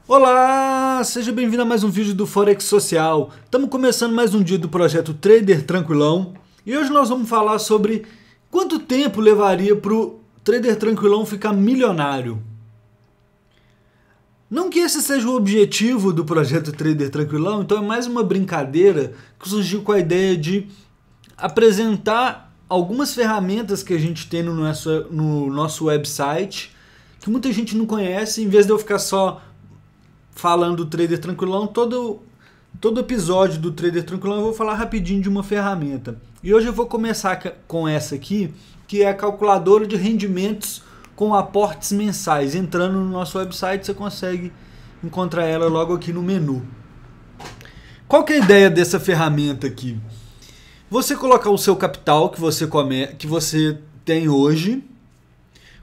Olá, seja bem-vindo a mais um vídeo do Forex Social. Estamos começando mais um dia do projeto Trader Tranquilão e hoje nós vamos falar sobre quanto tempo levaria para o Trader Tranquilão ficar milionário. Não que esse seja o objetivo do projeto Trader Tranquilão, então é mais uma brincadeira que surgiu com a ideia de apresentar algumas ferramentas que a gente tem no nosso website, que muita gente não conhece, em vez de eu ficar só falando do Trader Tranquilão, todo episódio do Trader Tranquilão eu vou falar rapidinho de uma ferramenta. E hoje eu vou começar com essa aqui, que é a calculadora de rendimentos com aportes mensais. Entrando no nosso website você consegue encontrar ela logo aqui no menu. Qual que é a ideia dessa ferramenta aqui? Você colocar o seu capital que você tem hoje.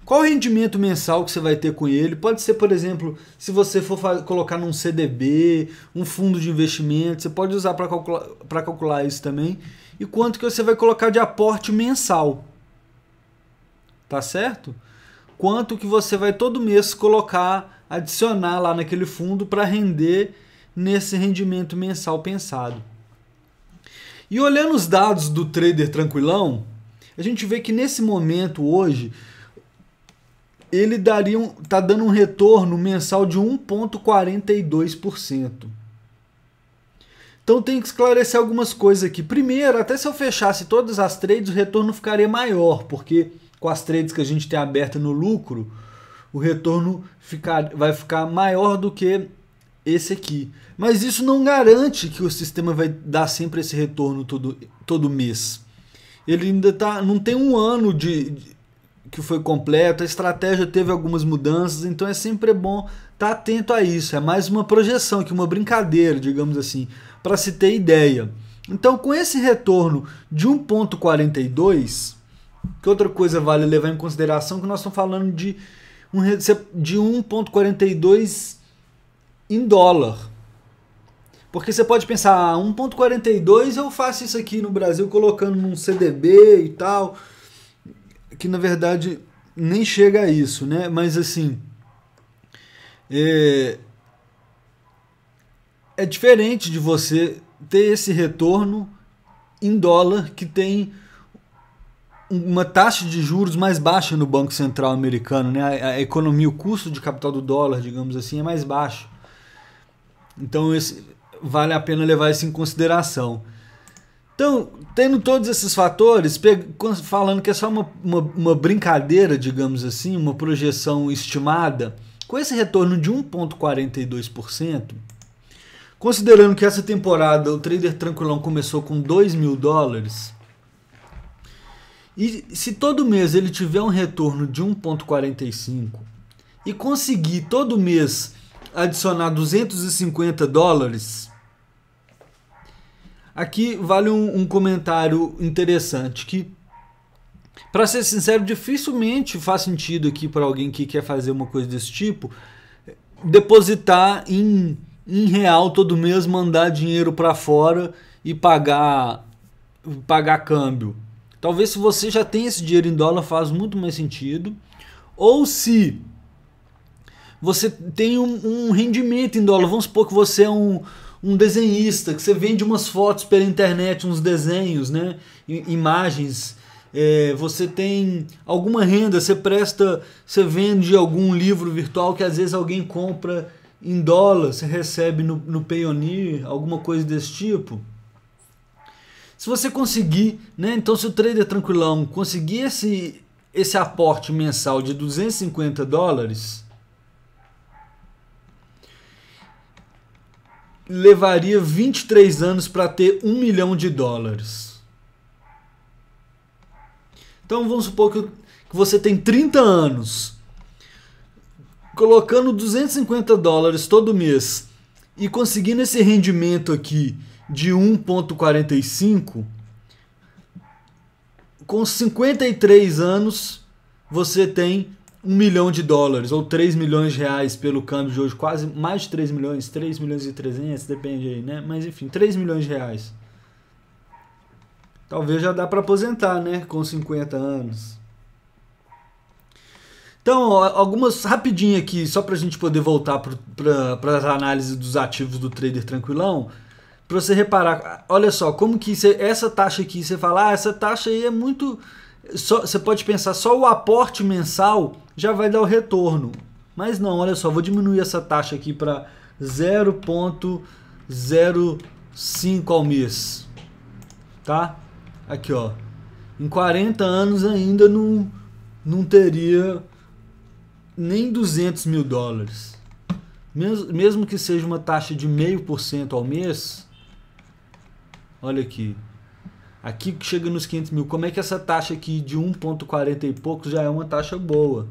Qual o rendimento mensal que você vai ter com ele? Pode ser, por exemplo, se você for colocar num CDB, um fundo de investimento, você pode usar para calcular isso também. E quanto que você vai colocar de aporte mensal. Tá certo? Quanto que você vai todo mês colocar, adicionar lá naquele fundo para render nesse rendimento mensal pensado. E olhando os dados do Trader Tranquilão, a gente vê que nesse momento hoje ele tá dando um retorno mensal de 1,42%. Então tem que esclarecer algumas coisas aqui. Primeiro, até se eu fechasse todas as trades, o retorno ficaria maior, porque com as trades que a gente tem aberta no lucro, o retorno vai ficar maior do que esse aqui. Mas isso não garante que o sistema vai dar sempre esse retorno todo mês. Ele ainda não tem um ano que foi completo, a estratégia teve algumas mudanças, então é sempre bom estar atento a isso. É mais uma projeção que uma brincadeira, digamos assim, para se ter ideia. Então, com esse retorno de 1,42, que outra coisa vale levar em consideração, que nós estamos falando de 1,42 em dólar. Porque você pode pensar, 1,42 eu faço isso aqui no Brasil colocando num CDB e tal, que na verdade nem chega a isso, né? Mas assim, é diferente de você ter esse retorno em dólar, que tem uma taxa de juros mais baixa no Banco Central americano, né? A economia, o custo de capital do dólar, digamos assim, é mais baixo. Então vale a pena levar isso em consideração. Então, tendo todos esses fatores, falando que é só uma brincadeira, digamos assim, uma projeção estimada, com esse retorno de 1,42%, considerando que essa temporada o Trader Tranquilão começou com $2.000, e se todo mês ele tiver um retorno de 1,45 e conseguir todo mês adicionar $250, aqui vale um comentário interessante, que, para ser sincero, dificilmente faz sentido aqui para alguém que quer fazer uma coisa desse tipo, depositar em real todo mês, mandar dinheiro para fora e pagar câmbio. Talvez se você já tem esse dinheiro em dólar faz muito mais sentido, ou se você tem um rendimento em dólar, vamos supor que você é um desenhista, que você vende umas fotos pela internet, uns desenhos, né? Imagens, você tem alguma renda, você vende algum livro virtual que às vezes alguém compra em dólar, você recebe no Payoneer, alguma coisa desse tipo. Se você conseguir, né? Então se o Trader Tranquilão conseguir esse aporte mensal de $250, levaria 23 anos para ter $1 milhão. Então vamos supor que você tem 30 anos, colocando $250 todo mês e conseguindo esse rendimento aqui de 1,45, com 53 anos você tem $1 milhão, ou 3 milhões de reais pelo câmbio de hoje, quase mais de 3 milhões, 3 milhões e 300, depende aí, né? Mas enfim, 3 milhões de reais. Talvez já dá para aposentar, né? Com 50 anos. Então, ó, algumas rapidinho aqui, só para a gente poder voltar para as análises dos ativos do trader tranquilão, para você reparar, olha só, como que essa taxa aqui, você fala, essa taxa aí é muito... você pode pensar, só o aporte mensal já vai dar o retorno. Mas não, olha só, vou diminuir essa taxa aqui para 0,05 ao mês. Tá? Aqui, ó. Em 40 anos ainda não teria nem 200 mil dólares. Mesmo que seja uma taxa de 0,5% ao mês, olha aqui. Aqui que chega nos 500 mil, como é que essa taxa aqui de 1,40 e poucos já é uma taxa boa,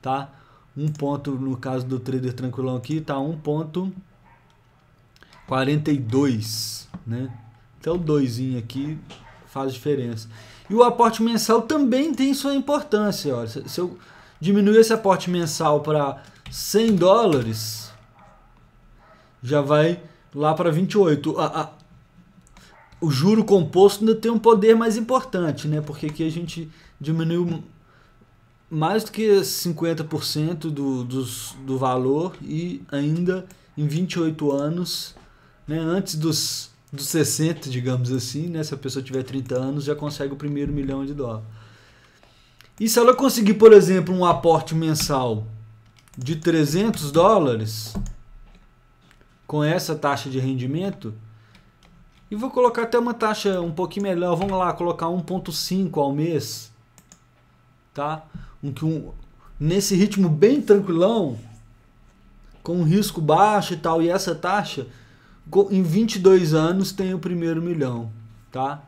tá? No caso do trader tranquilão aqui, tá 1,42, né? Até o 2 aqui faz diferença. E o aporte mensal também tem sua importância, ó. Se eu diminuir esse aporte mensal para 100 dólares, já vai lá para 28. O juro composto ainda tem um poder mais importante, né? Porque aqui a gente diminuiu mais do que 50% do valor e ainda em 28 anos, né? Antes dos 60, digamos assim, né? Se a pessoa tiver 30 anos, já consegue o primeiro $1 milhão. E se ela conseguir, por exemplo, um aporte mensal de 300 dólares com essa taxa de rendimento, e vou colocar até uma taxa um pouquinho melhor, vamos lá, colocar 1,5 ao mês, tá? Nesse ritmo bem tranquilão, com um risco baixo e tal, e essa taxa, em 22 anos tem o primeiro $1 milhão, tá?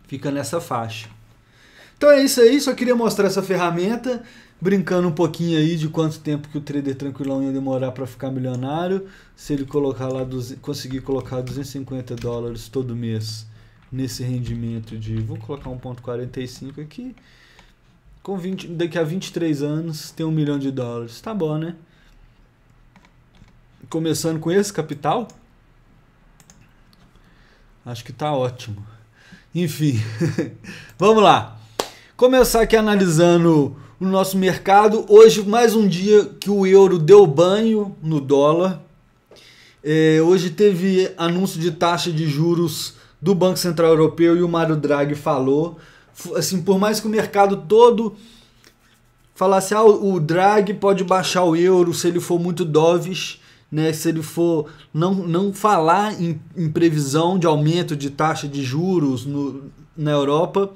Fica nessa faixa. Então é isso aí, só queria mostrar essa ferramenta, brincando um pouquinho aí de quanto tempo que o trader tranquilão ia demorar para ficar milionário, se ele conseguir colocar 250 dólares todo mês nesse rendimento de, vou colocar 1,45 aqui, daqui a 23 anos tem $1 milhão, tá bom, né? Começando com esse capital, acho que tá ótimo. Enfim, vamos lá. Começar aqui analisando o nosso mercado. Hoje, mais um dia que o euro deu banho no dólar. Hoje teve anúncio de taxa de juros do Banco Central Europeu e o Mario Draghi falou. Assim, por mais que o mercado todo falasse, o Draghi pode baixar o euro se ele for muito dovish, né? Se ele for não falar em previsão de aumento de taxa de juros na Europa.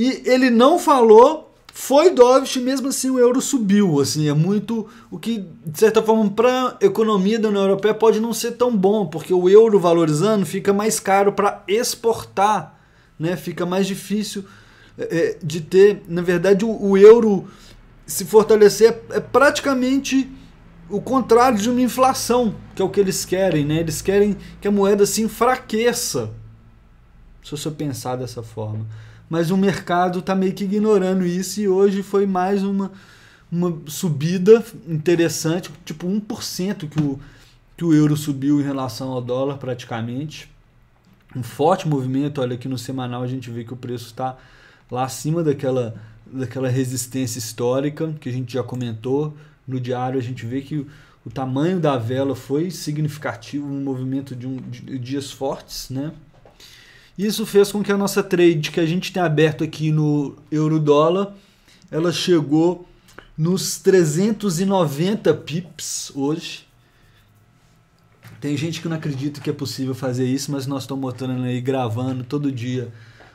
E ele não falou, foi dovish, mesmo assim o euro subiu. Assim, é muito, o que de certa forma para a economia da União Europeia pode não ser tão bom, porque o euro valorizando fica mais caro para exportar, né? Fica mais difícil de ter, na verdade o euro se fortalecer é praticamente o contrário de uma inflação, que é o que eles querem, né? Eles querem que a moeda se enfraqueça, se você pensar dessa forma. Mas o mercado está meio que ignorando isso e hoje foi mais uma subida interessante, tipo 1% que o euro subiu em relação ao dólar praticamente. Um forte movimento, olha aqui no semanal a gente vê que o preço está lá acima daquela resistência histórica que a gente já comentou. No diário a gente vê que o tamanho da vela foi significativo, um movimento de dias fortes, né? Isso fez com que a nossa trade que a gente tem aberto aqui no euro-dólar, ela chegou nos 390 pips hoje. Tem gente que não acredita que é possível fazer isso, mas nós estamos mostrando aí, gravando todo dia,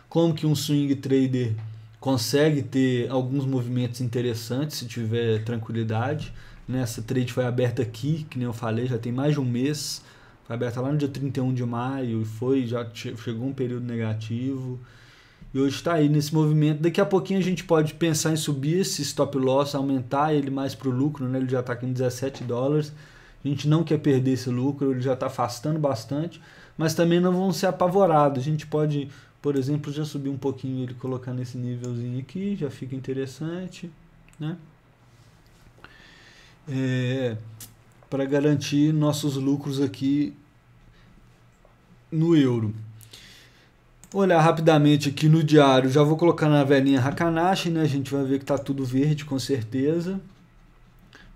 como que um swing trader consegue ter alguns movimentos interessantes se tiver tranquilidade. Essa trade foi aberta aqui, que nem eu falei, já tem mais de um mês. Foi aberta lá no dia 31 de maio e já chegou um período negativo. E hoje está aí nesse movimento. Daqui a pouquinho a gente pode pensar em subir esse stop loss, aumentar ele mais para o lucro, né? Ele já está aqui em 17 dólares. A gente não quer perder esse lucro, ele já está afastando bastante, mas também não vão ser apavorados. A gente pode, por exemplo, já subir um pouquinho ele, colocar nesse nívelzinho aqui, já fica interessante, né? Para garantir nossos lucros aqui no euro. Olhar rapidamente aqui no diário, já vou colocar na velhinha Hakanashi, né? A gente vai ver que tá tudo verde com certeza.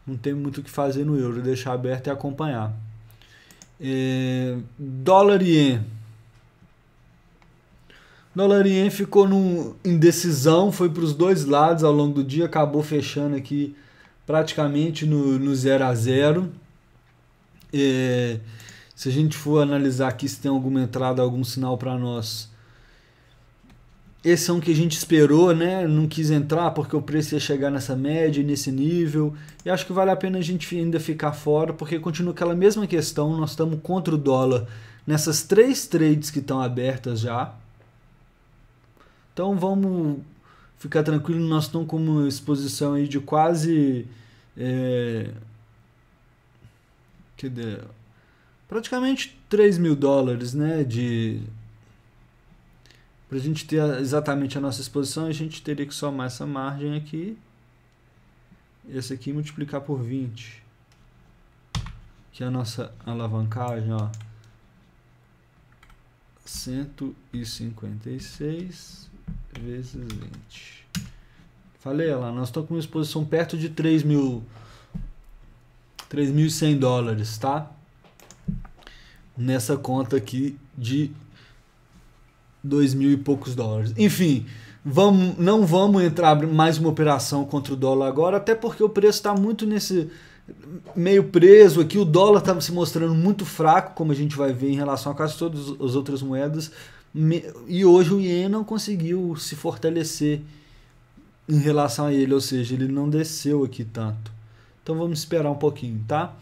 Não tem muito o que fazer no euro, deixar aberto e acompanhar. Dólar e ien. Dólar e ien ficou em decisão, foi para os dois lados ao longo do dia, acabou fechando aqui praticamente no 0 a 0. Se a gente for analisar aqui se tem alguma entrada, algum sinal para nós, esse é um que a gente esperou, né? Não quis entrar porque o preço ia chegar nessa média, nesse nível. E acho que vale a pena a gente ainda ficar fora, porque continua aquela mesma questão. Nós estamos contra o dólar nessas 3 trades que estão abertas já. Então vamos ficar tranquilo. Nós estamos com uma exposição aí de quase... praticamente 3 mil dólares, né? Para a gente ter exatamente a nossa exposição, a gente teria que somar essa margem aqui, esse aqui multiplicar por 20, que é a nossa alavancagem, ó, 156 vezes 20. Falei lá, nós estamos com uma exposição perto de 3.100 dólares, tá? Nessa conta aqui de 2.000 e poucos dólares. Enfim, não vamos entrar mais uma operação contra o dólar agora, até porque o preço está muito nesse meio preso aqui. O dólar está se mostrando muito fraco, como a gente vai ver em relação a quase todas as outras moedas. E hoje o iene não conseguiu se fortalecer em relação a ele, ou seja, ele não desceu aqui tanto. Então vamos esperar um pouquinho, tá?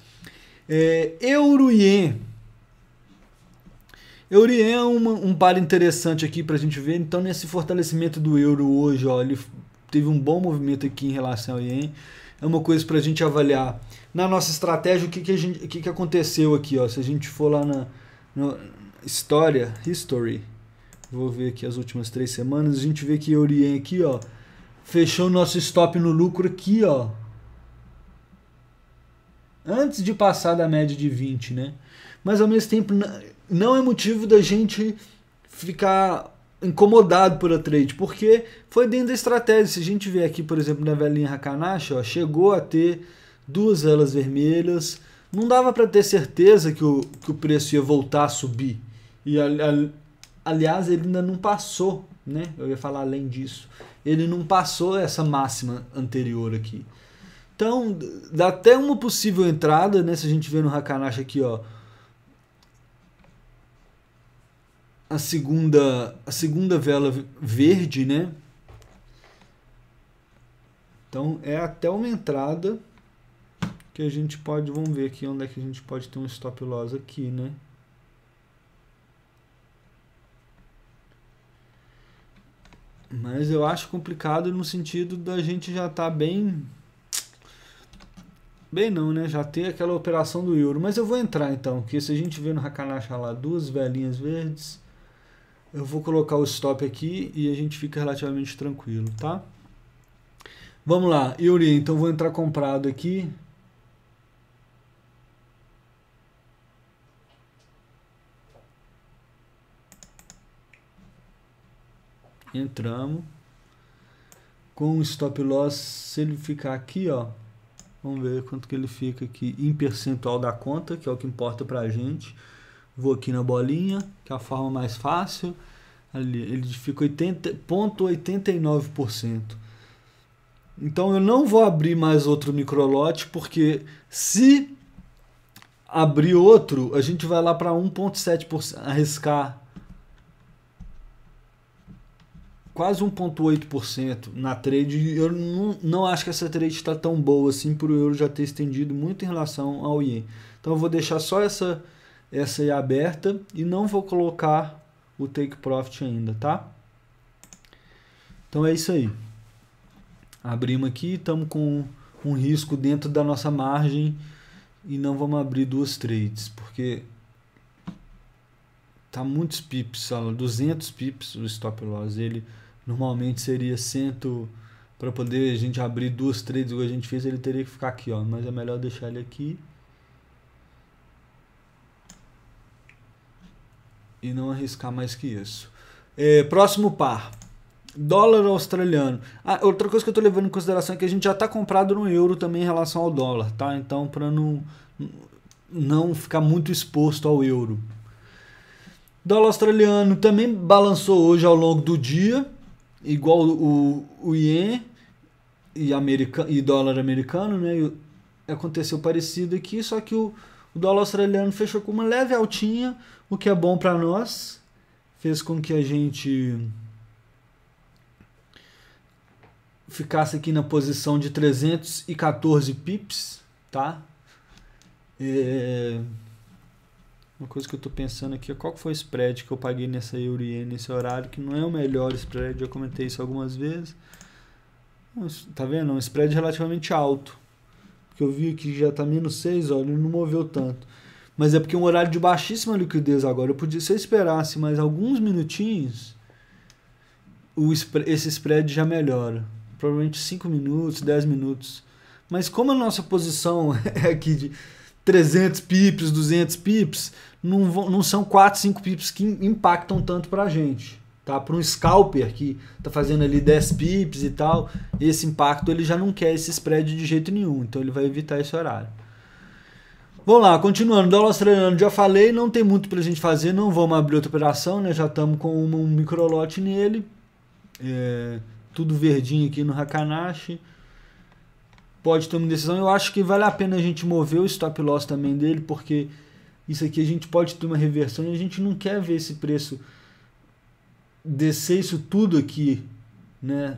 Euro-ien. Euro-ien é um par interessante aqui para a gente ver. Então, nesse fortalecimento do euro hoje, ó, ele teve um bom movimento aqui em relação ao ien. É uma coisa para a gente avaliar na nossa estratégia o que aconteceu aqui. Ó. Se a gente for lá na History, vou ver aqui as últimas 3 semanas, a gente vê que Euro-ien aqui, ó, fechou o nosso stop no lucro aqui, ó, antes de passar da média de 20, né? Mas ao mesmo tempo não é motivo da gente ficar incomodado por a trade, porque foi dentro da estratégia. Se a gente ver aqui, por exemplo, na velhinha Hakanashi, ó, chegou a ter 2 velas vermelhas, não dava para ter certeza que o preço ia voltar a subir. E aliás, ele ainda não passou, né? Eu ia falar além disso. Ele não passou essa máxima anterior aqui. Então, dá até uma possível entrada, né? Se a gente ver no Hakanashi aqui, ó, a segunda vela verde, né? Então é até uma entrada que a gente pode, vamos ver aqui onde é que a gente pode ter um stop loss aqui, né? Mas eu acho complicado no sentido da gente já tá bem não, né? Já ter aquela operação do euro. Mas eu vou entrar então, porque se a gente ver no Hakanashi lá 2 velinhas verdes, eu vou colocar o stop aqui e a gente fica relativamente tranquilo, tá? Vamos lá, Euro-ien, então vou entrar comprado aqui. Entramos. Com o stop loss, se ele ficar aqui, ó, vamos ver quanto que ele fica aqui em percentual da conta, que é o que importa pra gente. Vou aqui na bolinha, que é a forma mais fácil. Ali, ele fica 80,89%. Então eu não vou abrir mais outro microlote, porque se abrir outro, a gente vai lá para 1,7%, arriscar quase 1,8% na trade. Eu não acho que essa trade está tão boa assim por o euro já ter estendido muito em relação ao ien. Então eu vou deixar só essa aí aberta e não vou colocar o take profit ainda, tá? Então é isso aí. Abrimos aqui, estamos com um risco dentro da nossa margem e não vamos abrir 2 trades, porque tá muitos pips, 200 pips o stop loss. Ele normalmente seria 100, para poder a gente abrir 2 trades igual a gente fez, ele teria que ficar aqui, ó, mas é melhor deixar ele aqui e não arriscar mais que isso. Próximo par. Dólar australiano. Outra coisa que eu estou levando em consideração é que a gente já está comprado no euro também em relação ao dólar, tá? Então, para não ficar muito exposto ao euro. Dólar australiano também balançou hoje ao longo do dia, igual o iene e dólar americano, né? Aconteceu parecido aqui, só que o dólar australiano fechou com uma leve altinha, o que é bom para nós. Fez com que a gente ficasse aqui na posição de 314 pips, tá? Uma coisa que eu tô pensando aqui é qual foi o spread que eu paguei nessa euro-iene nesse horário, que não é o melhor spread, eu comentei isso algumas vezes. Tá vendo? É um spread relativamente alto. Porque eu vi que já tá menos 6, olha, ele não moveu tanto. Mas é porque é um horário de baixíssima liquidez agora. Se eu esperasse mais alguns minutinhos, esse spread já melhora. Provavelmente 5 minutos, 10 minutos. Mas como a nossa posição é aqui de 300 pips, 200 pips, não são 4, 5 pips que impactam tanto pra gente. Tá? Para um scalper que tá fazendo ali 10 pips e tal, esse impacto ele já não quer esse spread de jeito nenhum. Então ele vai evitar esse horário. Vamos lá, continuando. Dólar australiano, já falei, não tem muito pra gente fazer, não vamos abrir outra operação, né? Já estamos com um microlote nele. Tudo verdinho aqui no Hakanashi. Pode ter uma decisão. Eu acho que vale a pena a gente mover o stop loss também dele, porque isso aqui a gente pode ter uma reversão e a gente não quer ver esse preço descer isso tudo aqui, né?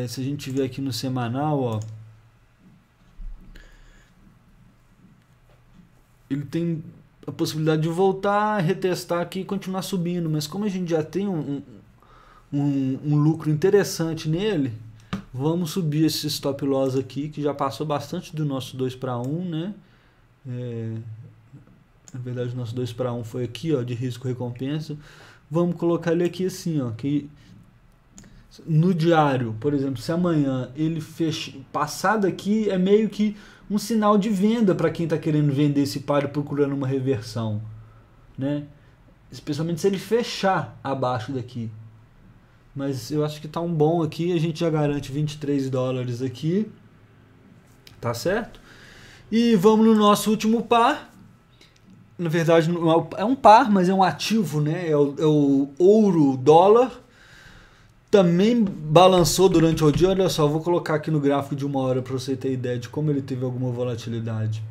Se a gente ver aqui no semanal, ó, ele tem a possibilidade de voltar, retestar aqui e continuar subindo, mas como a gente já tem um lucro interessante nele, vamos subir esse stop loss aqui, que já passou bastante do nosso 2/1, né? Na verdade o nosso 2/1 foi aqui, ó, de risco recompensa. Vamos colocar ele aqui assim, ó, que no diário, por exemplo, se amanhã ele passar daqui, é meio que um sinal de venda para quem está querendo vender esse par procurando uma reversão, né? Especialmente se ele fechar abaixo daqui. Mas eu acho que tá um bom aqui, a gente já garante 23 dólares aqui, tá certo? E vamos no nosso último par. Na verdade é um par, mas é um ativo, né? É o ouro-dólar. Também balançou durante o dia. Olha só, vou colocar aqui no gráfico de 1 hora para você ter ideia de como ele teve alguma volatilidade.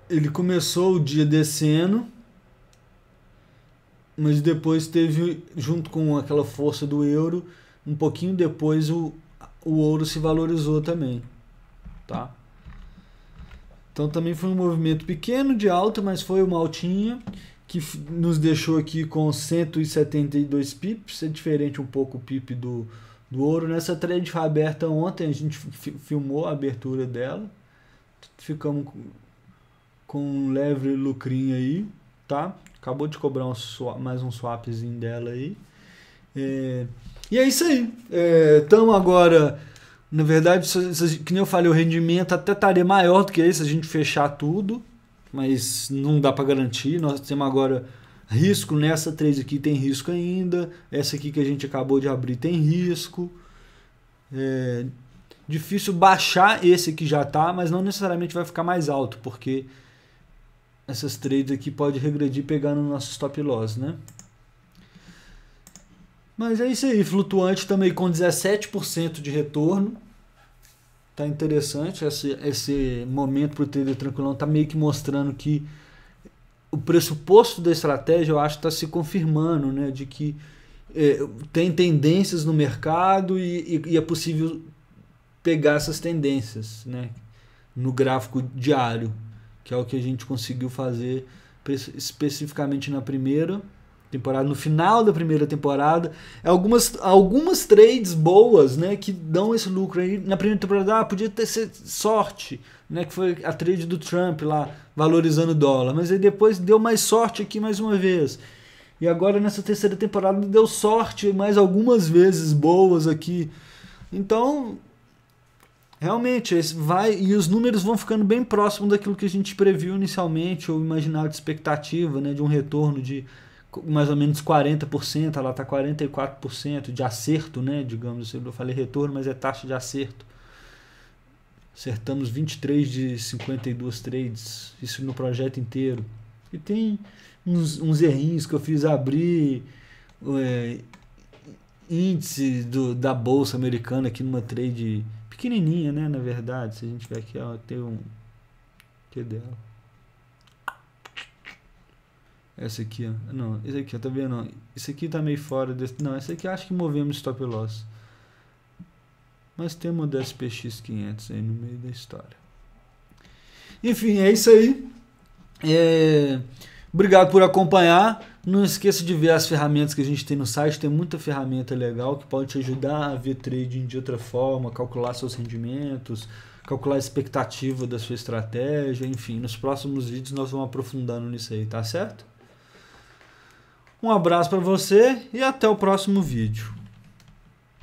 Ele começou o dia descendo, mas depois teve, junto com aquela força do euro, um pouquinho depois o ouro se valorizou também, tá? Então também foi um movimento pequeno de alta, mas foi uma altinha que nos deixou aqui com 172 pips, é diferente um pouco o pip do ouro. Nessa trade foi aberta ontem, a gente filmou a abertura dela, ficamos com um leve lucrinho aí, tá? Acabou de cobrar mais um swapzinho dela aí. E é isso aí. Estamos agora, na verdade, que nem eu falei, o rendimento até estaria maior do que esse, a gente fechar tudo, mas não dá para garantir. Nós temos agora risco nessa trade aqui, tem risco ainda. Essa aqui que a gente acabou de abrir tem risco. Difícil baixar esse que já tá, mas não necessariamente vai ficar mais alto, porque essas trades aqui pode regredir pegando o nosso stop loss, né? Mas é isso aí, flutuante também com 17% de retorno. Tá interessante esse momento para o trader tranquilão, tá meio que mostrando que o pressuposto da estratégia, eu acho que está se confirmando, né? De que tem tendências no mercado e é possível pegar essas tendências, né? No gráfico diário, que é o que a gente conseguiu fazer especificamente na primeira temporada, no final da primeira temporada. Algumas trades boas, né, que dão esse lucro aí. Na primeira temporada podia ter sido sorte, né, que foi a trade do Trump lá, valorizando o dólar, mas aí depois deu mais sorte aqui mais uma vez. E agora nessa terceira temporada deu sorte mais algumas vezes boas aqui. Então, realmente, e os números vão ficando bem próximos daquilo que a gente previu inicialmente, ou imaginava de expectativa, né, de um retorno de mais ou menos 40%, ela está 44% de acerto, né? Digamos assim, eu falei retorno, mas é taxa de acerto. Acertamos 23 de 52 trades, isso no projeto inteiro. E tem uns errinhos que eu fiz abrir índice da bolsa americana aqui numa trade pequenininha, né? Na verdade, se a gente ver aqui, ó, tem um... que dela? Essa aqui, ó. Não, esse aqui, ó, tá vendo? Esse aqui tá meio fora desse... Não, esse aqui acho que movemos stop loss. Mas temos o SPX 500 aí no meio da história. Enfim, é isso aí. Obrigado por acompanhar. Não esqueça de ver as ferramentas que a gente tem no site. Tem muita ferramenta legal que pode te ajudar a ver trading de outra forma, calcular seus rendimentos, calcular a expectativa da sua estratégia. Enfim, nos próximos vídeos nós vamos aprofundando nisso aí, tá certo? Um abraço para você e até o próximo vídeo.